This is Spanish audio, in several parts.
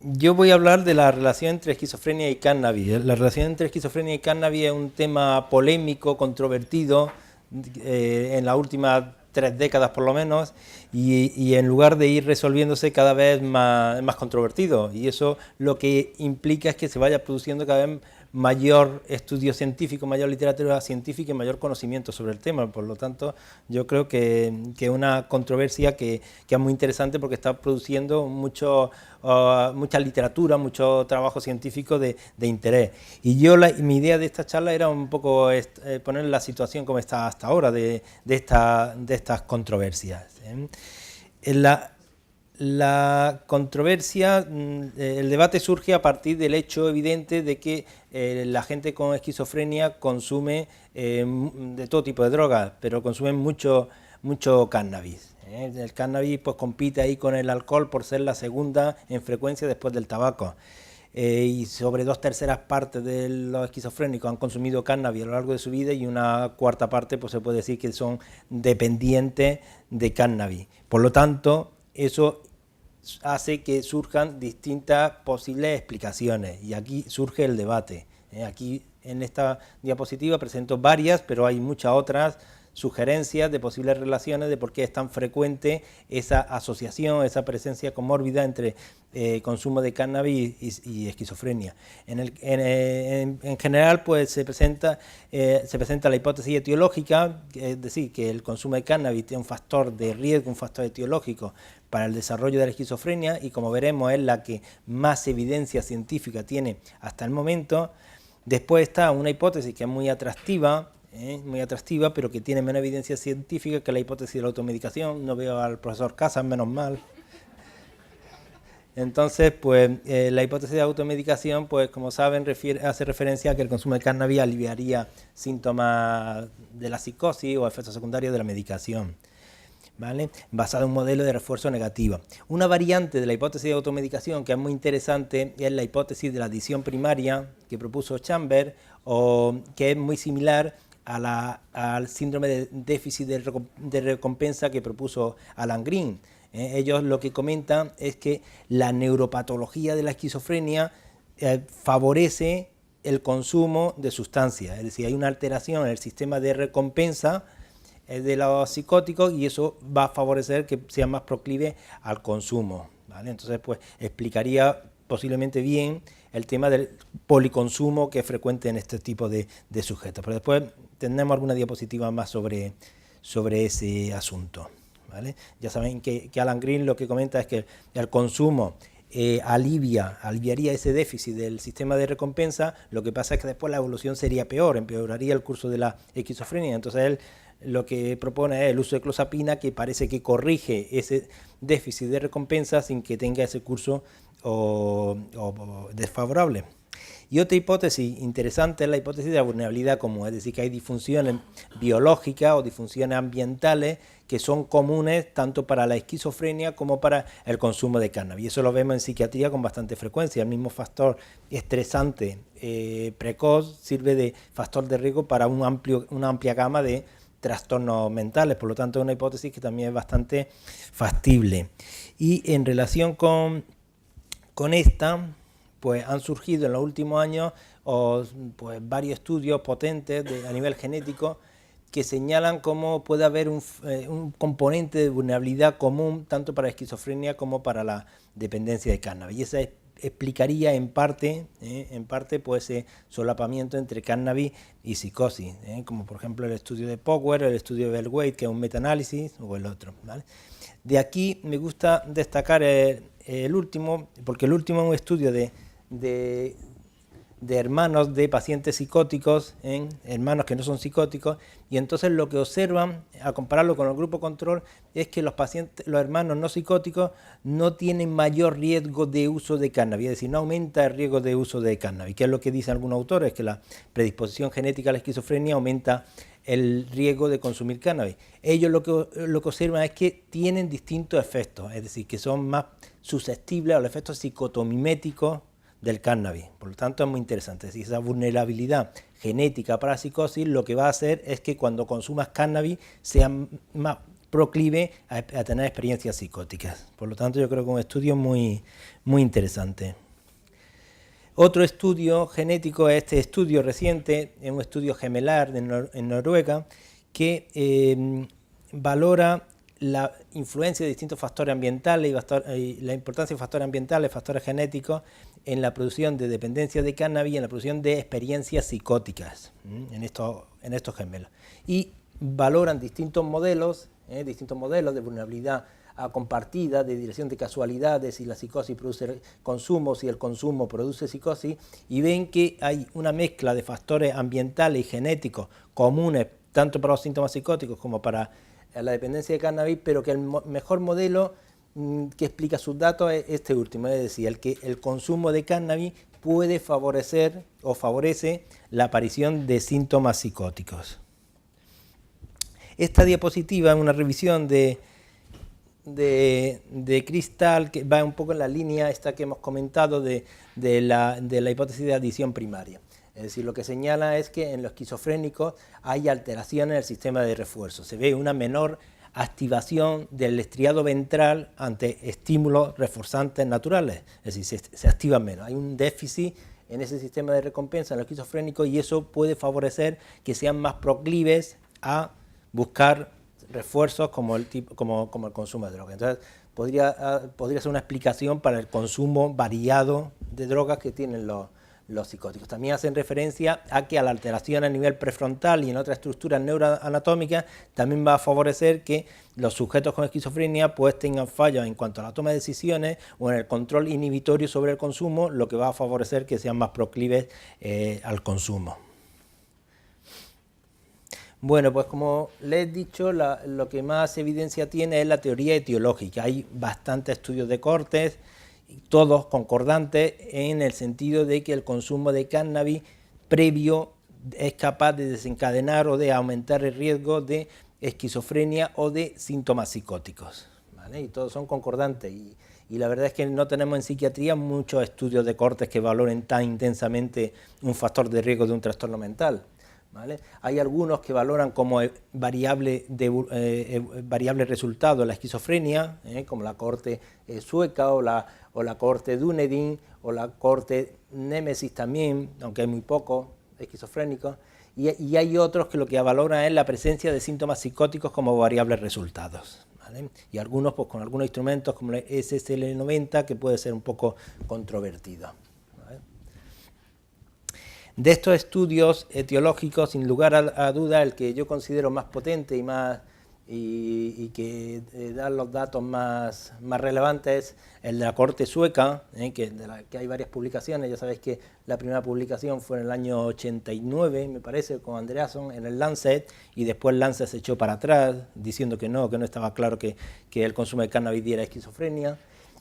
Yo voy a hablar de la relación entre esquizofrenia y cannabis. La relación entre esquizofrenia y cannabis es un tema polémico, controvertido, en las últimas 3 décadas por lo menos, y en lugar de ir resolviéndose cada vez más controvertido. Y eso lo que implica es que se vaya produciendo cada vez mayor estudio científico, mayor literatura científica y mayor conocimiento sobre el tema. Por lo tanto, yo creo que es una controversia que es muy interesante porque está produciendo mucha literatura, mucho trabajo científico de interés. Y mi idea de esta charla era un poco poner la situación como está hasta ahora de estas controversias. La controversia, el debate surge a partir del hecho evidente de que la gente con esquizofrenia consume de todo tipo de drogas, pero consumen mucho cannabis. El cannabis pues compite ahí con el alcohol por ser la segunda en frecuencia después del tabaco. Y sobre 2/3 de los esquizofrénicos han consumido cannabis a lo largo de su vida y una cuarta parte pues se puede decir que son dependientes de cannabis. Por lo tanto, eso hace que surjan distintas posibles explicaciones y aquí surge el debate. Aquí en esta diapositiva presento varias, pero hay muchas otras sugerencias de posibles relaciones de por qué es tan frecuente esa asociación, esa presencia comórbida entre consumo de cannabis y esquizofrenia. En general, pues se presenta la hipótesis etiológica, es decir, que el consumo de cannabis tiene un factor de riesgo, un factor etiológico para el desarrollo de la esquizofrenia y como veremos es la que más evidencia científica tiene hasta el momento. Después está una hipótesis que es muy atractiva, pero que tiene menos evidencia científica que la hipótesis de la automedicación. No veo al profesor Casas, menos mal. Entonces, pues la hipótesis de automedicación, pues como saben, hace referencia a que el consumo de cannabis aliviaría síntomas de la psicosis o efectos secundarios de la medicación, ¿vale? Basado en un modelo de refuerzo negativo. Una variante de la hipótesis de automedicación que es muy interesante es la hipótesis de la adición primaria que propuso Chambers, o que es muy similar al síndrome de déficit de recompensa que propuso Alan Green. Ellos lo que comentan es que la neuropatología de la esquizofrenia favorece el consumo de sustancias, es decir, hay una alteración en el sistema de recompensa de los psicóticos y eso va a favorecer que sea más proclive al consumo, ¿vale? Entonces, pues explicaría posiblemente bien el tema del policonsumo que es frecuente en este tipo de sujetos. Pero después tendremos alguna diapositiva más sobre ese asunto, ¿vale? Ya saben que Alan Green lo que comenta es que el consumo aliviaría ese déficit del sistema de recompensa. Lo que pasa es que después la evolución sería peor, empeoraría el curso de la esquizofrenia. Entonces él lo que propone es el uso de clozapina, que parece que corrige ese déficit de recompensa sin que tenga ese curso o desfavorable. Y otra hipótesis interesante es la hipótesis de la vulnerabilidad común, es decir, que hay disfunciones biológicas o disfunciones ambientales que son comunes tanto para la esquizofrenia como para el consumo de cannabis. Y eso lo vemos en psiquiatría con bastante frecuencia. El mismo factor estresante precoz sirve de factor de riesgo para una amplia gama de trastornos mentales, por lo tanto es una hipótesis que también es bastante factible. Y en relación con esta, pues han surgido en los últimos años pues varios estudios potentes a nivel genético que señalan cómo puede haber un componente de vulnerabilidad común tanto para la esquizofrenia como para la dependencia de cannabis. Y esa explicaría en parte pues ese solapamiento entre cannabis y psicosis, como por ejemplo el estudio de Power, el estudio de Bellweit, que es un metaanálisis, o el otro, ¿vale? De aquí me gusta destacar el último, porque el último es un estudio de hermanos de pacientes psicóticos, hermanos que no son psicóticos, y entonces lo que observan, a compararlo con el grupo control, es que los hermanos no psicóticos no tienen mayor riesgo de uso de cannabis, es decir, no aumenta el riesgo de uso de cannabis, que es lo que dicen algunos autores, que la predisposición genética a la esquizofrenia aumenta el riesgo de consumir cannabis. Ellos lo que observan es que tienen distintos efectos, es decir, que son más susceptibles a los efectos psicotomiméticos del cannabis. Por lo tanto, es muy interesante. Es decir, esa vulnerabilidad genética para la psicosis lo que va a hacer es que cuando consumas cannabis sea más proclive a tener experiencias psicóticas. Por lo tanto, yo creo que es un estudio muy interesante. Otro estudio genético es este estudio reciente, es un estudio gemelar en Noruega, que valora la influencia de distintos factores ambientales y la importancia de factores ambientales, factores genéticos, en la producción de dependencia de cannabis y en la producción de experiencias psicóticas en estos gemelos. Y valoran distintos modelos de vulnerabilidad compartida, de dirección de casualidades, si la psicosis produce consumo, si el consumo produce psicosis, y ven que hay una mezcla de factores ambientales y genéticos comunes tanto para los síntomas psicóticos como para la dependencia de cannabis, pero que el mejor modelo que explica sus datos es este último, es decir, el consumo de cannabis puede favorecer o favorece la aparición de síntomas psicóticos. Esta diapositiva es una revisión de Kristall, que va un poco en la línea esta que hemos comentado de la hipótesis de adición primaria. Es decir, lo que señala es que en los esquizofrénicos hay alteraciones en el sistema de refuerzo. Se ve una menor activación del estriado ventral ante estímulos reforzantes naturales. Es decir, se activan menos. Hay un déficit en ese sistema de recompensa en los esquizofrénicos y eso puede favorecer que sean más proclives a buscar refuerzos como el consumo de drogas. Entonces, podría ser una explicación para el consumo variado de drogas que tienen los psicóticos. También hacen referencia a que a la alteración a nivel prefrontal y en otras estructuras neuroanatómicas también va a favorecer que los sujetos con esquizofrenia pues tengan fallos en cuanto a la toma de decisiones o en el control inhibitorio sobre el consumo, lo que va a favorecer que sean más proclives al consumo. Bueno, pues como les he dicho, lo que más evidencia tiene es la teoría etiológica. Hay bastantes estudios de cortes, todos concordantes en el sentido de que el consumo de cannabis previo es capaz de desencadenar o de aumentar el riesgo de esquizofrenia o de síntomas psicóticos, ¿vale? Y todos son concordantes y la verdad es que no tenemos en psiquiatría muchos estudios de cortes que valoren tan intensamente un factor de riesgo de un trastorno mental, ¿vale? Hay algunos que valoran como variable resultado la esquizofrenia, como la cohorte sueca o la cohorte Dunedin o la cohorte Nemesis también, aunque hay muy pocos esquizofrénicos, y hay otros que lo que valoran es la presencia de síntomas psicóticos como variables resultados, ¿vale? Y algunos pues con algunos instrumentos como el SSL90 que puede ser un poco controvertido. De estos estudios etiológicos, sin lugar a duda, el que yo considero más potente y que da los datos más relevantes es el de la cohorte sueca, de la que hay varias publicaciones. Ya sabéis que la primera publicación fue en el año 89, me parece, con Andreasson en el Lancet, y después el Lancet se echó para atrás, diciendo que no estaba claro que el consumo de cannabis diera esquizofrenia.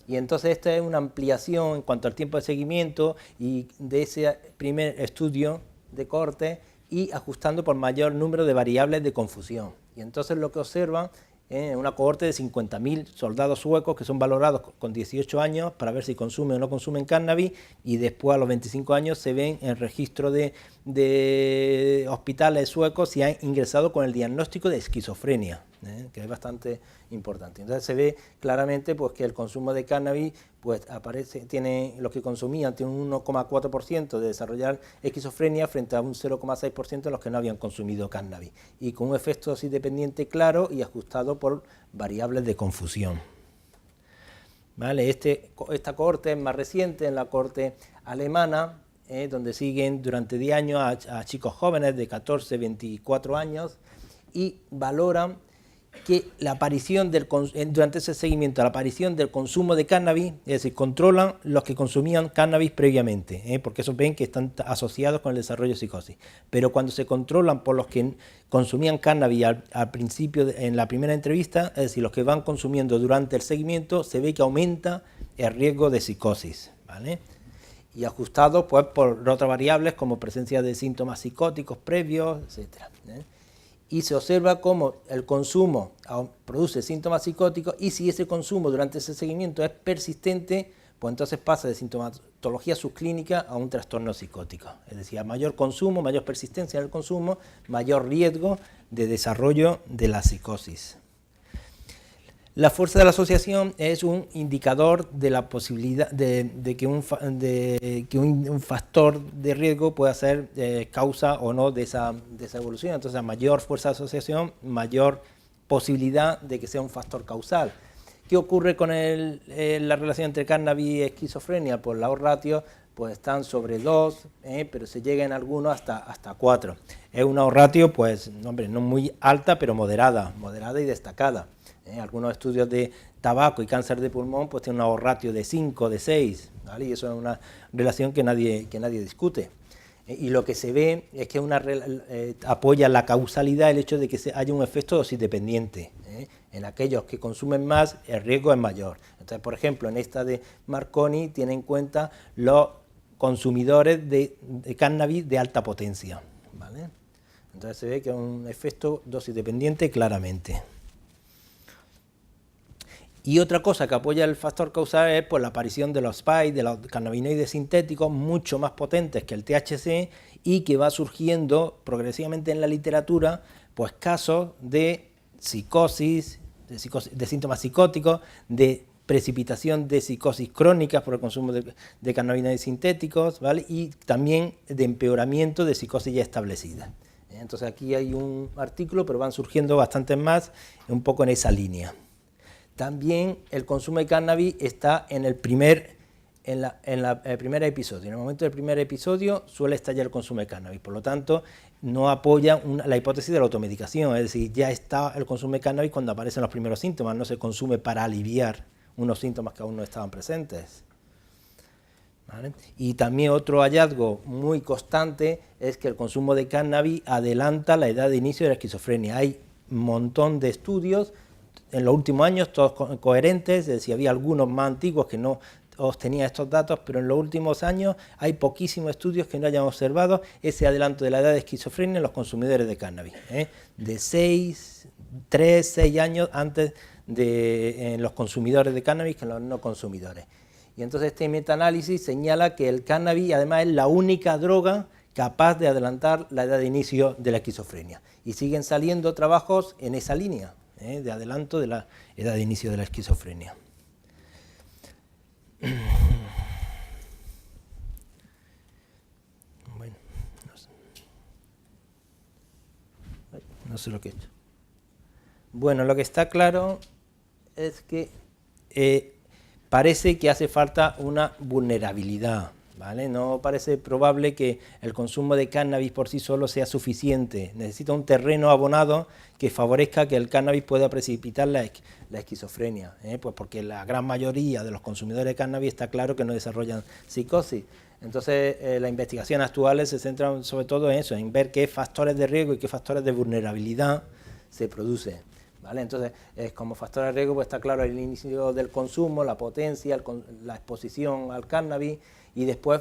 Y entonces esta es una ampliación en cuanto al tiempo de seguimiento y de ese primer estudio de corte y ajustando por mayor número de variables de confusión. Y entonces lo que observan es una cohorte de 50.000 soldados suecos que son valorados con 18 años para ver si consumen o no consumen cannabis, y después a los 25 años se ven en el registro de hospitales suecos si han ingresado con el diagnóstico de esquizofrenia, que es bastante importante. Entonces se ve claramente pues, que el consumo de cannabis pues, los que consumían tienen un 1,4% de desarrollar esquizofrenia frente a un 0,6% de los que no habían consumido cannabis, y con un efecto dosis dependiente claro y ajustado por variables de confusión. ¿Vale? Esta cohorte es más reciente, en la cohorte alemana, donde siguen durante 10 años a chicos jóvenes de 14, 24 años y valoran que la aparición durante ese seguimiento, la aparición del consumo de cannabis, es decir, controlan los que consumían cannabis previamente, porque esos ven que están asociados con el desarrollo de psicosis. Pero cuando se controlan por los que consumían cannabis al principio, en la primera entrevista, es decir, los que van consumiendo durante el seguimiento, se ve que aumenta el riesgo de psicosis, ¿vale? Y ajustados pues, por otras variables como presencia de síntomas psicóticos previos, etcétera, Y se observa cómo el consumo produce síntomas psicóticos, y si ese consumo durante ese seguimiento es persistente, pues entonces pasa de sintomatología subclínica a un trastorno psicótico. Es decir, a mayor consumo, mayor persistencia en el consumo, mayor riesgo de desarrollo de la psicosis. La fuerza de la asociación es un indicador de la posibilidad de que un factor de riesgo pueda ser causa o no de esa evolución. Entonces, a mayor fuerza de asociación, mayor posibilidad de que sea un factor causal. ¿Qué ocurre con la relación entre cannabis y esquizofrenia? Pues los ratios pues están sobre 2, pero se llega en algunos hasta 4. Es una ratio, pues, hombre, no muy alta, pero moderada y destacada. Algunos estudios de tabaco y cáncer de pulmón pues tienen una ratio de 5, de 6, ¿vale? Y eso es una relación que nadie discute. Y lo que se ve es que apoya la causalidad el hecho de que haya un efecto dosis dependiente. En aquellos que consumen más, el riesgo es mayor. Entonces, por ejemplo, en esta de Marconi tiene en cuenta los consumidores de cannabis de alta potencia, ¿vale? Entonces se ve que es un efecto dosis dependiente claramente. Y otra cosa que apoya el factor causal es pues, la aparición de los SPICE, de los cannabinoides sintéticos mucho más potentes que el THC y que va surgiendo progresivamente en la literatura pues casos de psicosis, de síntomas psicóticos, de precipitación de psicosis crónicas por el consumo de cannabinoides sintéticos, ¿vale? Y también de empeoramiento de psicosis ya establecida. Entonces aquí hay un artículo, pero van surgiendo bastantes más, un poco en esa línea. También el consumo de cannabis está en el primer episodio. En el momento del primer episodio suele estallar el consumo de cannabis. Por lo tanto, no apoya la hipótesis de la automedicación. Es decir, ya está el consumo de cannabis cuando aparecen los primeros síntomas. No se consume para aliviar unos síntomas que aún no estaban presentes. ¿Vale? Y también otro hallazgo muy constante es que el consumo de cannabis adelanta la edad de inicio de la esquizofrenia. Hay un montón de estudios en los últimos años, todos coherentes, es decir, había algunos más antiguos que no obtenían estos datos, pero en los últimos años hay poquísimos estudios que no hayan observado ese adelanto de la edad de esquizofrenia en los consumidores de cannabis, de 3, 6 años antes en los consumidores de cannabis que en los no consumidores. Y entonces este metaanálisis señala que el cannabis además es la única droga capaz de adelantar la edad de inicio de la esquizofrenia. Y siguen saliendo trabajos en esa línea, de adelanto de la edad de inicio de la esquizofrenia. Bueno, no sé lo que he hecho. Bueno, lo que está claro es que parece que hace falta una vulnerabilidad, ¿vale? No parece probable que el consumo de cannabis por sí solo sea suficiente. Necesita un terreno abonado que favorezca que el cannabis pueda precipitar la esquizofrenia, pues porque la gran mayoría de los consumidores de cannabis está claro que no desarrollan psicosis. Entonces, las investigaciones actuales se centran sobre todo en eso, en ver qué factores de riesgo y qué factores de vulnerabilidad se producen. ¿Vale? Entonces, como factor de riesgo pues está claro el inicio del consumo, la potencia, la exposición al cannabis y después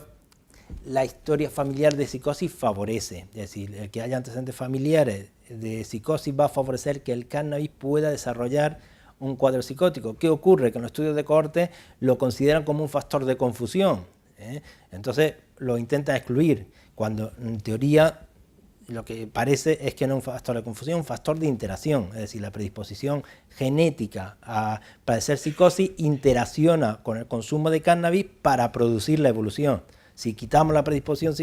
la historia familiar de psicosis favorece. Es decir, el que haya antecedentes familiares de psicosis va a favorecer que el cannabis pueda desarrollar un cuadro psicótico. ¿Qué ocurre? Que en los estudios de cohorte lo consideran como un factor de confusión. Entonces lo intentan excluir, cuando en teoría lo que parece es que no es un factor de confusión, un factor de interacción, es decir, la predisposición genética a padecer psicosis interacciona con el consumo de cannabis para producir la evolución. Si quitamos la predisposición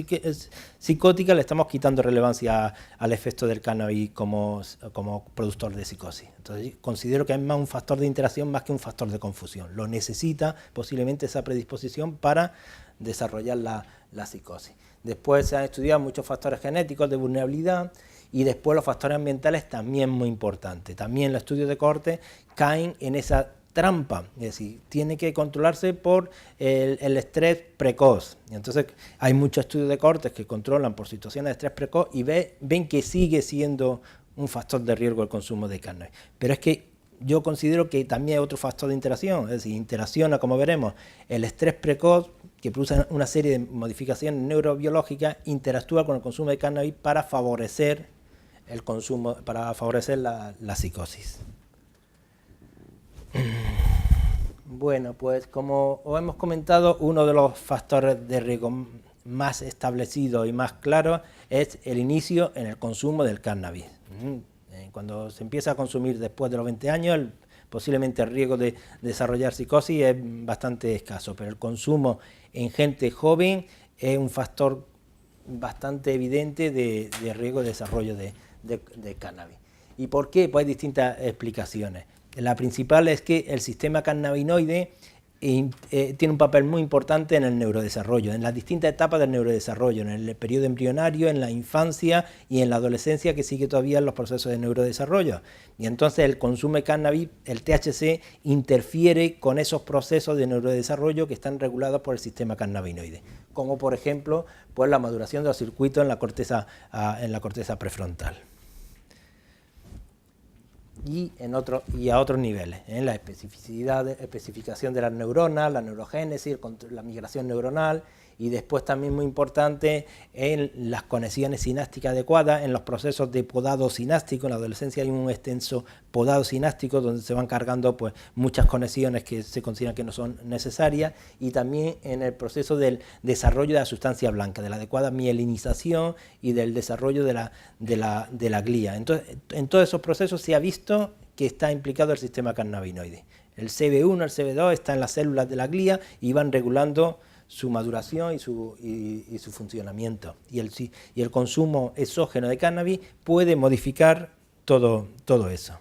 psicótica, le estamos quitando relevancia al efecto del cannabis como productor de psicosis. Entonces, considero que es más un factor de interacción más que un factor de confusión. Lo necesita posiblemente esa predisposición para desarrollar la psicosis. Después se han estudiado muchos factores genéticos de vulnerabilidad y después los factores ambientales también muy importantes. También los estudios de cohorte caen en esa trampa, es decir, tiene que controlarse por el estrés precoz. Y entonces hay muchos estudios de cohortes que controlan por situaciones de estrés precoz y ven que sigue siendo un factor de riesgo el consumo de cannabis. Pero es que yo considero que también hay otro factor de interacción, es decir, interacciona, como veremos, el estrés precoz, que produce una serie de modificaciones neurobiológicas, interactúa con el consumo de cannabis para favorecer el consumo, para favorecer la psicosis. Bueno, pues como os hemos comentado, uno de los factores de riesgo más establecidos y más claros es el inicio en el consumo del cannabis. Cuando se empieza a consumir después de los 20 años, el posiblemente el riesgo de desarrollar psicosis es bastante escaso, pero el consumo en gente joven es un factor bastante evidente de riesgo de desarrollo de cannabis. ¿Y por qué? Pues hay distintas explicaciones. La principal es que el sistema cannabinoide tiene un papel muy importante en el neurodesarrollo, en las distintas etapas del neurodesarrollo, en el periodo embrionario, en la infancia y en la adolescencia, que sigue todavía en los procesos de neurodesarrollo. Y entonces el consumo de cannabis, el THC, interfiere con esos procesos de neurodesarrollo que están regulados por el sistema cannabinoide, como por ejemplo pues la maduración de los circuitos en la corteza prefrontal. Y a otros niveles, la especificación de las neuronas, la neurogénesis, la migración neuronal, y después también muy importante en las conexiones sinápticas adecuadas, en los procesos de podado sináptico. En la adolescencia hay un extenso podado sináptico donde se van cargando pues muchas conexiones que se consideran que no son necesarias, y también en el proceso del desarrollo de la sustancia blanca, de la adecuada mielinización y del desarrollo de la glía. Entonces, en todos esos procesos se ha visto que está implicado el sistema cannabinoide. El CB1, el CB2 está en las células de la glía y van regulando su maduración y su funcionamiento. Y el consumo exógeno de cannabis puede modificar todo eso.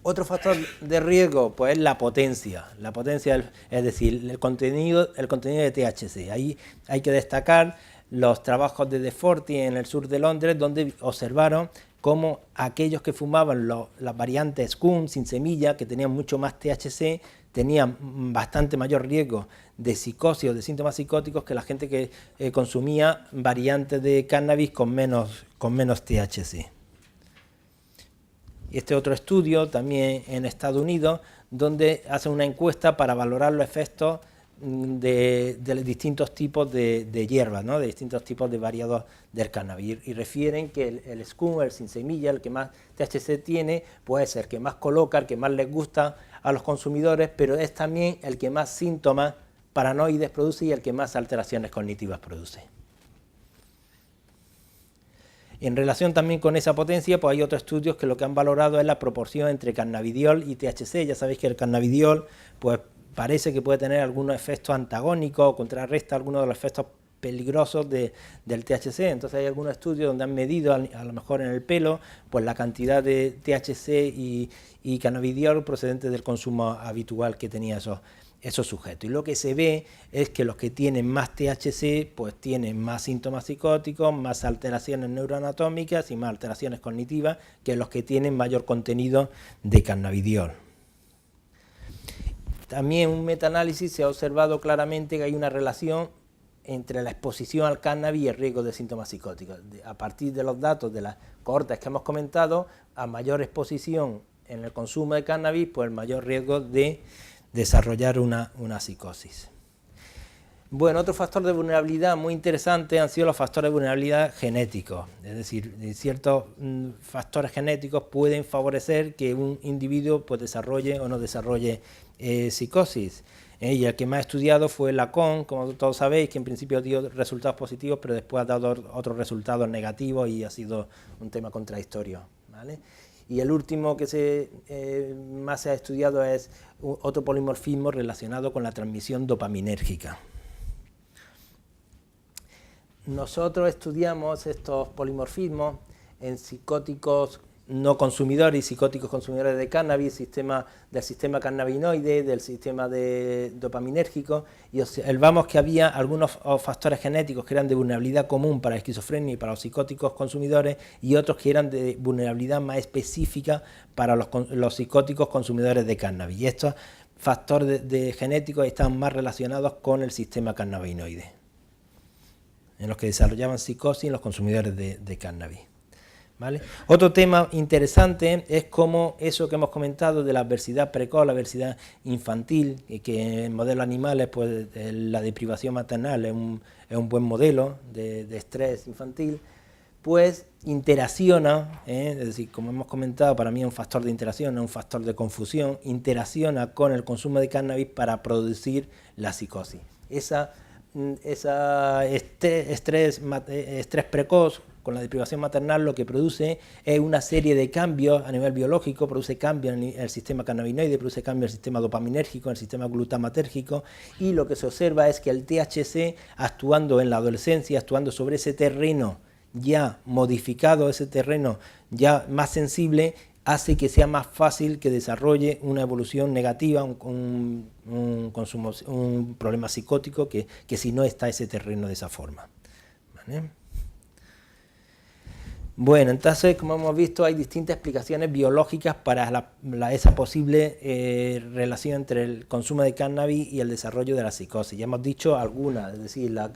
Otro factor de riesgo pues, es la potencia. La potencia, es decir, el contenido de THC. Ahí hay que destacar los trabajos de De Forti en el sur de Londres, donde observaron cómo aquellos que fumaban las variantes Skunk sin semilla, que tenían mucho más THC, tenían bastante mayor riesgo de psicosis o de síntomas psicóticos que la gente que consumía variantes de cannabis con menos THC. Y este otro estudio, también en Estados Unidos, donde hacen una encuesta para valorar los efectos de distintos tipos de hierbas, ¿no? De distintos tipos de variados del cannabis, y refieren que el skunk, el sin semilla, el que más THC tiene, puede ser el que más coloca, el que más les gusta a los consumidores, pero es también el que más síntomas paranoides produce y el que más alteraciones cognitivas produce. En relación también con esa potencia, pues hay otros estudios que lo que han valorado es la proporción entre cannabidiol y THC. Ya sabéis que el cannabidiol pues parece que puede tener algunos efectos antagónicos o contrarresta algunos de los efectos peligrosos del THC. Entonces hay algunos estudios donde han medido, a lo mejor en el pelo, pues la cantidad de THC y cannabidiol procedente del consumo habitual que tenía esos sujetos. Y lo que se ve es que los que tienen más THC pues tienen más síntomas psicóticos, más alteraciones neuroanatómicas y más alteraciones cognitivas que los que tienen mayor contenido de cannabidiol. También en un metaanálisis se ha observado claramente que hay una relación entre la exposición al cannabis y el riesgo de síntomas psicóticos. A partir de los datos de las cohortes que hemos comentado, a mayor exposición en el consumo de cannabis, pues el mayor riesgo de desarrollar una psicosis. Bueno, otro factor de vulnerabilidad muy interesante han sido los factores de vulnerabilidad genéticos, es decir, ciertos factores genéticos pueden favorecer que un individuo pues, desarrolle o no desarrolle psicosis. Y el que más ha estudiado fue Lacan, como todos sabéis, que en principio dio resultados positivos, pero después ha dado otros resultados negativos y ha sido un tema contradictorio, ¿vale? Y el último que más se ha estudiado es otro polimorfismo relacionado con la transmisión dopaminérgica. Nosotros estudiamos estos polimorfismos en psicóticos no consumidores y psicóticos consumidores de cannabis, del sistema cannabinoide, del sistema dopaminérgico, y observamos que había algunos factores genéticos que eran de vulnerabilidad común para la esquizofrenia y para los psicóticos consumidores, y otros que eran de vulnerabilidad más específica para los psicóticos consumidores de cannabis. Y estos factores genéticos están más relacionados con el sistema cannabinoide, en los que desarrollaban psicosis en los consumidores de cannabis. ¿Vale? Otro tema interesante es cómo eso que hemos comentado de la adversidad precoz, la adversidad infantil, que en modelos animales pues, la deprivación maternal es un buen modelo de estrés infantil, pues interacciona, es decir, como hemos comentado, para mí es un factor de interacción, no es un factor de confusión, interacciona con el consumo de cannabis para producir la psicosis. Esa estrés precoz con la deprivación maternal lo que produce es una serie de cambios a nivel biológico, produce cambios en el sistema cannabinoide, produce cambios en el sistema dopaminérgico, en el sistema glutamatérgico, y lo que se observa es que el THC, actuando en la adolescencia, actuando sobre ese terreno ya modificado, ese terreno ya más sensible, hace que sea más fácil que desarrolle una evolución negativa, un problema psicótico, que si no está ese terreno de esa forma. ¿Vale? Bueno, entonces, como hemos visto, hay distintas explicaciones biológicas para esa posible relación entre el consumo de cannabis y el desarrollo de la psicosis. Ya hemos dicho algunas, es decir, la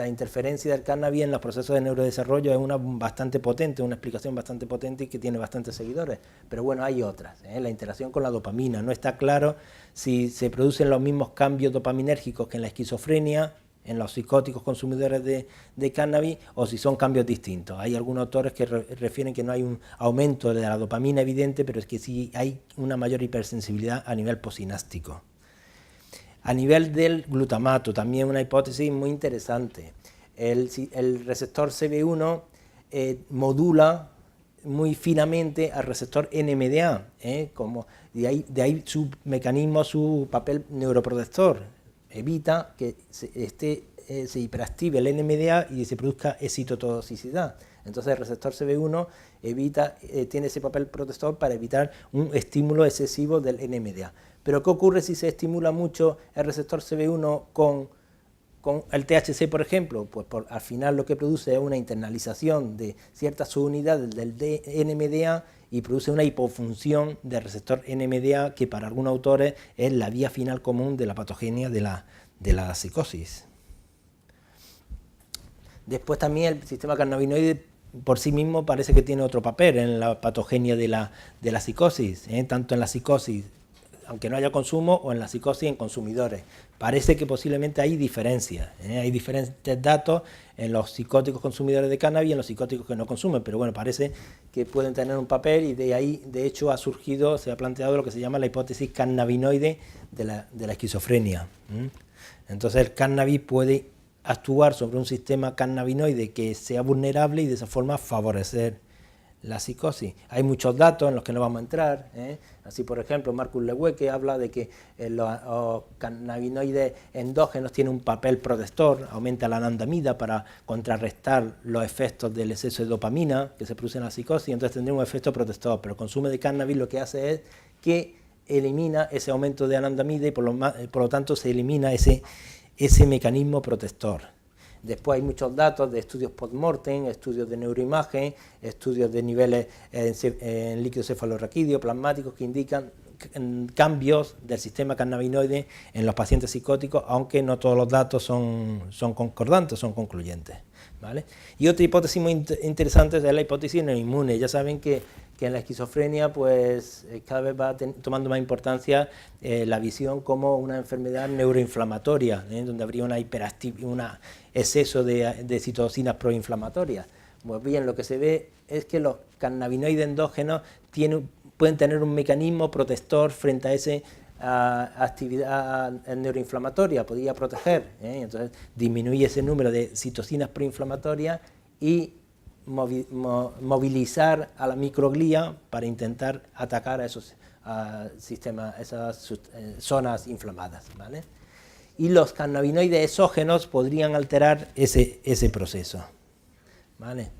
interferencia del cannabis en los procesos de neurodesarrollo es una explicación bastante potente y que tiene bastantes seguidores. Pero bueno, hay otras. La interacción con la dopamina. No está claro si se producen los mismos cambios dopaminérgicos que en la esquizofrenia, en los psicóticos consumidores de cannabis, o si son cambios distintos. Hay algunos autores que refieren que no hay un aumento de la dopamina evidente, pero es que sí hay una mayor hipersensibilidad a nivel posináptico. A nivel del glutamato, también una hipótesis muy interesante. El receptor CB1 modula muy finamente al receptor NMDA, de ahí su mecanismo, su papel neuroprotector. Evita que se hiperactive el NMDA y se produzca excitotoxicidad. Entonces el receptor CB1 tiene ese papel protector para evitar un estímulo excesivo del NMDA. Pero ¿qué ocurre si se estimula mucho el receptor CB1 con el THC, por ejemplo? Pues al final lo que produce es una internalización de ciertas subunidades del NMDA y produce una hipofunción del receptor NMDA, que para algunos autores es la vía final común de la patogenia de la psicosis. Después también el sistema cannabinoide por sí mismo parece que tiene otro papel en la patogenia de la psicosis, tanto en la psicosis, aunque no haya consumo, o en la psicosis en consumidores. Parece que posiblemente hay diferencias, hay diferentes datos en los psicóticos consumidores de cannabis y en los psicóticos que no consumen, pero bueno, parece que pueden tener un papel, y de ahí, de hecho, se ha planteado lo que se llama la hipótesis cannabinoide de la esquizofrenia. Entonces el cannabis puede actuar sobre un sistema cannabinoide que sea vulnerable y de esa forma favorecer la psicosis. Hay muchos datos en los que no vamos a entrar, así por ejemplo Marcus Lewicki habla de que los cannabinoides endógenos tienen un papel protector, aumenta la anandamida para contrarrestar los efectos del exceso de dopamina que se produce en la psicosis, entonces tendría un efecto protector, pero el consumo de cannabis lo que hace es que elimina ese aumento de anandamida y por lo tanto se elimina ese mecanismo protector. Después hay muchos datos de estudios post-mortem, estudios de neuroimagen, estudios de niveles en líquido cefalorraquídeo, plasmáticos, que indican cambios del sistema cannabinoide en los pacientes psicóticos, aunque no todos los datos son concordantes, son concluyentes, ¿vale? Y otra hipótesis muy interesante es la hipótesis neuroinmune. Ya saben que en la esquizofrenia pues cada vez va tomando más importancia la visión como una enfermedad neuroinflamatoria, donde habría un exceso de citocinas proinflamatorias. Pues bien, lo que se ve es que los cannabinoides endógenos pueden tener un mecanismo protector frente a esa actividad neuroinflamatoria, podría proteger, entonces disminuye ese número de citocinas proinflamatorias y movilizar a la microglía para intentar atacar a esos sistemas, esas zonas inflamadas, ¿vale? Y los cannabinoides exógenos podrían alterar ese proceso, ¿vale?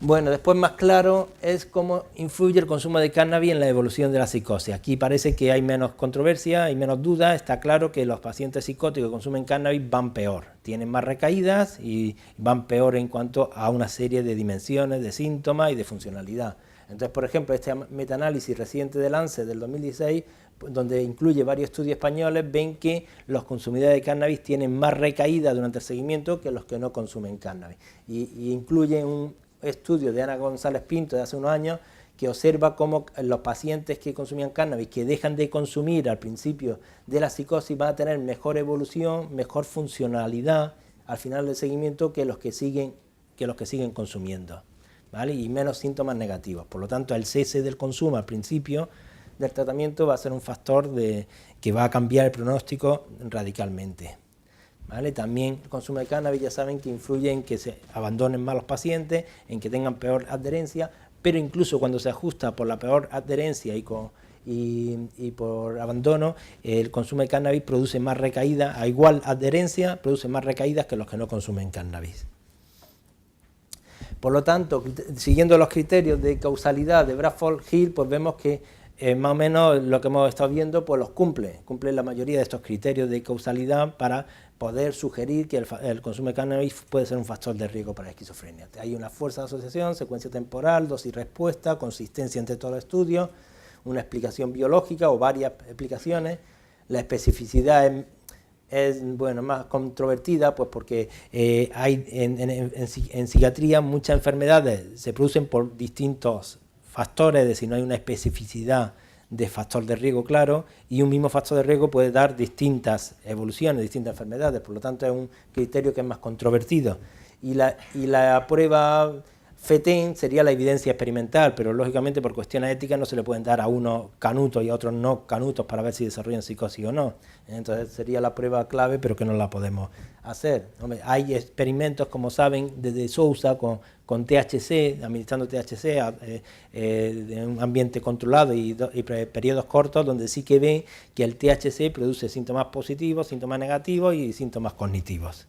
Bueno, después más claro es cómo influye el consumo de cannabis en la evolución de la psicosis. Aquí parece que hay menos controversia, hay menos duda. Está claro que los pacientes psicóticos que consumen cannabis van peor, tienen más recaídas y van peor en cuanto a una serie de dimensiones, de síntomas y de funcionalidad. Entonces, por ejemplo, este metaanálisis reciente de Lancet del 2016, donde incluye varios estudios españoles, ven que los consumidores de cannabis tienen más recaídas durante el seguimiento que los que no consumen cannabis. Y incluye un estudio de Ana González Pinto de hace unos años que observa cómo los pacientes que consumían cannabis, que dejan de consumir al principio de la psicosis, van a tener mejor evolución, mejor funcionalidad al final del seguimiento que los que siguen consumiendo, ¿vale? Y menos síntomas negativos. Por lo tanto, el cese del consumo al principio del tratamiento va a ser un factor que va a cambiar el pronóstico radicalmente. ¿vale? También el consumo de cannabis ya saben que influye en que se abandonen más los pacientes, en que tengan peor adherencia, pero incluso cuando se ajusta por la peor adherencia y por abandono, el consumo de cannabis produce más recaídas, a igual adherencia, produce más recaídas que los que no consumen cannabis. Por lo tanto, siguiendo los criterios de causalidad de Bradford-Hill, pues vemos que más o menos lo que hemos estado viendo, pues los cumple la mayoría de estos criterios de causalidad para poder sugerir que el consumo de cannabis puede ser un factor de riesgo para la esquizofrenia. Hay una fuerza de asociación, secuencia temporal, dosis y respuesta, consistencia entre todos los estudios, una explicación biológica o varias explicaciones. La especificidad es bueno, más controvertida, pues porque hay en psiquiatría muchas enfermedades se producen por distintos factores, es decir, no hay una especificidad de factor de riesgo claro, y un mismo factor de riesgo puede dar distintas evoluciones, distintas enfermedades, por lo tanto es un criterio que es más controvertido. Y la prueba FETEN sería la evidencia experimental, pero lógicamente por cuestiones éticas no se le pueden dar a unos canutos y a otros no canutos para ver si desarrollan psicosis o no. Entonces sería la prueba clave, pero que no la podemos hacer. Hombre, hay experimentos, como saben, desde Sousa con THC, administrando THC en un ambiente controlado y periodos cortos, donde sí que ven que el THC produce síntomas positivos, síntomas negativos y síntomas cognitivos.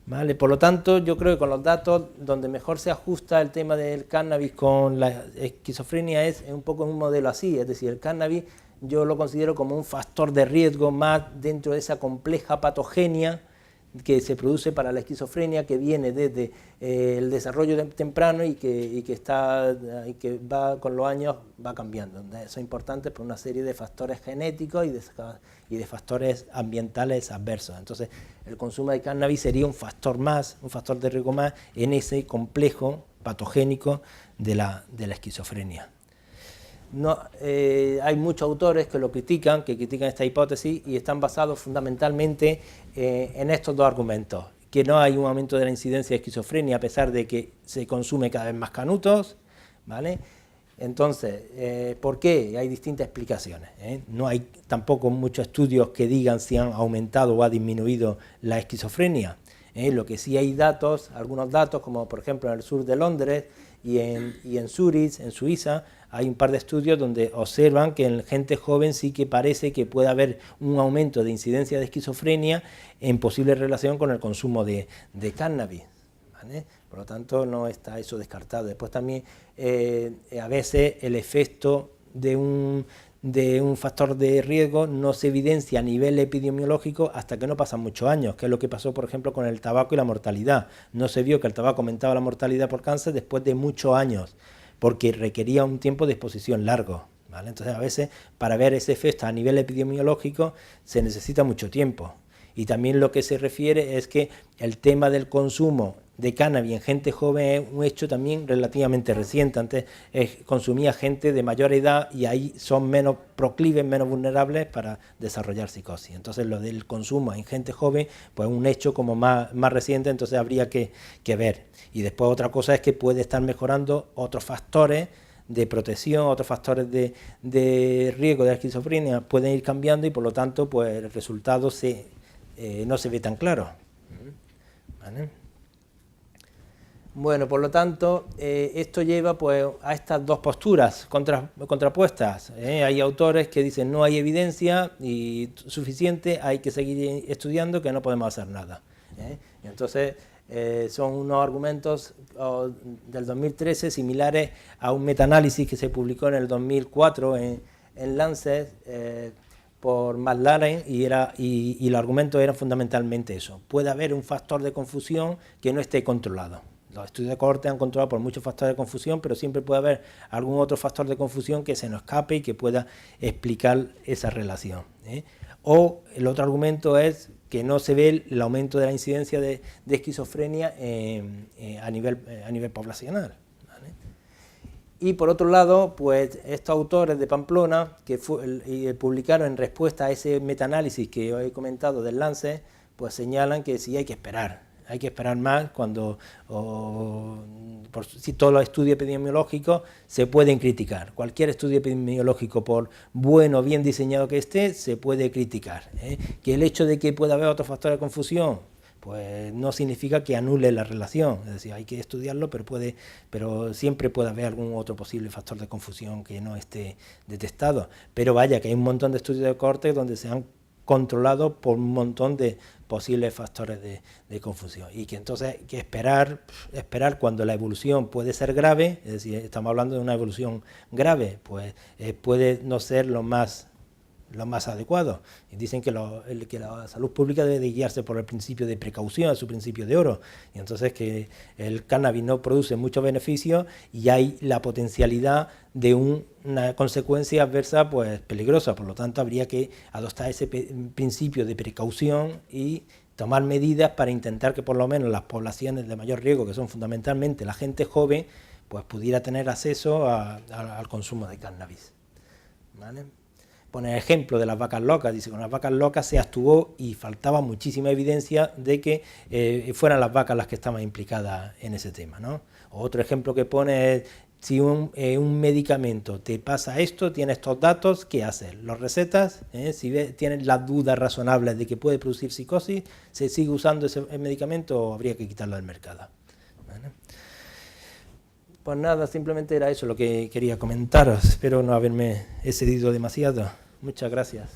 ¿Vale? Por lo tanto, yo creo que con los datos, donde mejor se ajusta el tema del cannabis con la esquizofrenia es un poco un modelo así, es decir, el cannabis yo lo considero como un factor de riesgo más dentro de esa compleja patogenia que se produce para la esquizofrenia, que viene desde el desarrollo temprano y que va con los años va cambiando. Eso es importante por una serie de factores genéticos y de factores ambientales adversos. Entonces, el consumo de cannabis sería un factor de riesgo más en ese complejo patogénico de la esquizofrenia. No, hay muchos autores que critican esta hipótesis y están basados fundamentalmente en estos dos argumentos, que no hay un aumento de la incidencia de esquizofrenia a pesar de que se consume cada vez más canutos, ¿vale? Entonces, ¿por qué? Hay distintas explicaciones, ¿eh? No hay tampoco muchos estudios que digan si han aumentado o ha disminuido la esquizofrenia. Lo que sí hay datos, algunos datos, como por ejemplo en el sur de Londres y en Zurich, en Suiza, hay un par de estudios donde observan que en gente joven sí que parece que puede haber un aumento de incidencia de esquizofrenia en posible relación con el consumo de cannabis, ¿vale? Por lo tanto, no está eso descartado. Después también, a veces, el efecto de un factor de riesgo no se evidencia a nivel epidemiológico hasta que no pasan muchos años, que es lo que pasó, por ejemplo, con el tabaco y la mortalidad. No se vio que el tabaco aumentaba la mortalidad por cáncer después de muchos años, porque requería un tiempo de exposición largo, ¿vale? Entonces, a veces, para ver ese efecto a nivel epidemiológico, se necesita mucho tiempo. Y también lo que se refiere es que el tema del consumo de cannabis en gente joven es un hecho también relativamente reciente. Antes consumía gente de mayor edad y ahí son menos proclives, menos vulnerables para desarrollar psicosis. Entonces lo del consumo en gente joven pues es un hecho como más reciente, entonces habría que ver. Y después otra cosa es que puede estar mejorando otros factores de protección, otros factores de riesgo de la esquizofrenia pueden ir cambiando y por lo tanto pues el resultado no se ve tan claro, ¿vale? Bueno, por lo tanto, esto lleva pues a estas dos posturas contrapuestas. Hay autores que dicen no hay evidencia y suficiente, hay que seguir estudiando, que no podemos hacer nada. Entonces, son unos argumentos del 2013 similares a un metaanálisis que se publicó en el 2004 en Lancet por McLaren y los argumentos eran fundamentalmente eso. Puede haber un factor de confusión que no esté controlado. Los estudios de cohorte han controlado por muchos factores de confusión, pero siempre puede haber algún otro factor de confusión que se nos escape y que pueda explicar esa relación. O el otro argumento es que no se ve el aumento de la incidencia de esquizofrenia a nivel poblacional. ¿Vale? Y por otro lado, pues estos autores de Pamplona que publicaron en respuesta a ese metaanálisis que os he comentado del Lancet, pues señalan que sí hay que esperar hay que esperar más cuando si todos los estudios epidemiológicos se pueden criticar. Cualquier estudio epidemiológico, por bueno o bien diseñado que esté, se puede criticar. Que el hecho de que pueda haber otros factores de confusión, pues no significa que anule la relación, es decir, hay que estudiarlo, pero siempre puede haber algún otro posible factor de confusión que no esté detectado. Pero vaya, que hay un montón de estudios de corte donde se han controlado por un montón de posibles factores de confusión, y que entonces hay que esperar cuando la evolución puede ser grave, es decir, estamos hablando de una evolución grave, pues puede no ser lo más adecuado. Y dicen que la salud pública debe de guiarse por el principio de precaución, es su principio de oro, y entonces que el cannabis no produce muchos beneficios y hay la potencialidad de una consecuencia adversa pues peligrosa, por lo tanto habría que adoptar ese principio de precaución y tomar medidas para intentar que por lo menos las poblaciones de mayor riesgo, que son fundamentalmente la gente joven, pues pudiera tener acceso al consumo de cannabis. ¿Vale? Pone el ejemplo de las vacas locas, dice que con las vacas locas se actuó y faltaba muchísima evidencia de que fueran las vacas las que estaban implicadas en ese tema, ¿no? Otro ejemplo que pone es, si un medicamento te pasa esto, tienes estos datos, ¿qué haces? ¿Los recetas? Si tienes las dudas razonables de que puede producir psicosis, ¿se sigue usando ese medicamento o habría que quitarlo del mercado? ¿Vale? Pues nada, simplemente era eso lo que quería comentaros. Espero no haberme excedido demasiado. Muchas gracias.